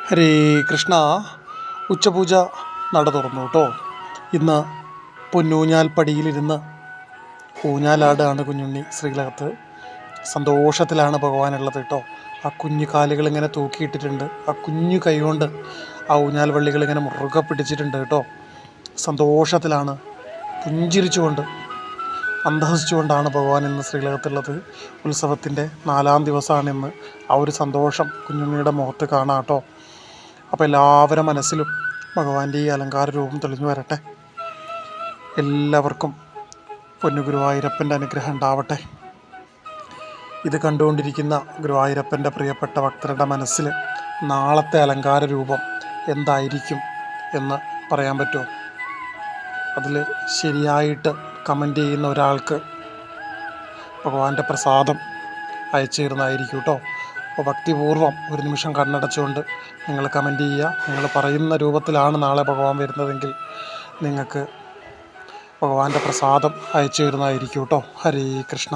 ഹരേ കൃഷ്ണ. ഉച്ചപൂജ നട തുറന്നു കേട്ടോ. ഇന്ന് പൊന്നൂഞ്ഞാൽപ്പടിയിലിരുന്ന് ഊഞ്ഞാലാടാണ് കുഞ്ഞുണ്ണി ശ്രീലകത്ത്. സന്തോഷത്തിലാണ് ഭഗവാനുള്ളത് കേട്ടോ. ആ കുഞ്ഞു കാലുകൾ ഇങ്ങനെ തൂക്കിയിട്ടിട്ടുണ്ട്. ആ കുഞ്ഞു കൈ കൊണ്ട് ആ ഊഞ്ഞാൽ വള്ളികൾ ഇങ്ങനെ മുറുകെ പിടിച്ചിട്ടുണ്ട് കേട്ടോ. സന്തോഷത്തിലാണ്, പുഞ്ചിരിച്ചുകൊണ്ട് മന്ദഹസിച്ചുകൊണ്ടാണ് ഭഗവാൻ ഇന്ന് ശ്രീലകത്തുള്ളത്. ഉത്സവത്തിൻ്റെ 4-ാം ദിവസമാണിന്ന്. ആ ഒരു സന്തോഷം കുഞ്ഞുണ്ണിയുടെ മുഖത്ത് കാണാം കേട്ടോ. അപ്പോൾ എല്ലാവരുടെ മനസ്സിലും ഭഗവാന്റെ ഈ അലങ്കാര രൂപം തെളിഞ്ഞു വരട്ടെ. എല്ലാവർക്കും പൊന്നു ഗുരുവായൂരപ്പൻ്റെ അനുഗ്രഹം ഉണ്ടാവട്ടെ. ഇത് കണ്ടുകൊണ്ടിരിക്കുന്ന ഗുരുവായൂരപ്പൻ്റെ പ്രിയപ്പെട്ട ഭക്തരുടെ മനസ്സിൽ നാളത്തെ അലങ്കാര രൂപം എന്തായിരിക്കും എന്ന് പറയാൻ പറ്റുമോ? അതിൽ ശരിയായിട്ട് കമൻ്റ് ചെയ്യുന്ന ഒരാൾക്ക് ഭഗവാന്റെ പ്രസാദം അയച്ചു തരുന്നതായിരിക്കും കേട്ടോ. അപ്പോൾ ഭക്തിപൂർവ്വം ഒരു നിമിഷം കണ്ണടച്ചുകൊണ്ട് നിങ്ങൾ കമൻ്റ് ചെയ്യുക. നിങ്ങൾ പറയുന്ന രൂപത്തിലാണ് നാളെ ഭഗവാൻ വരുന്നതെങ്കിൽ നിങ്ങൾക്ക് ഭഗവാന്റെ പ്രസാദം അയച്ചു തരുന്നതായിരിക്കും കേട്ടോ. ഹരേ കൃഷ്ണ.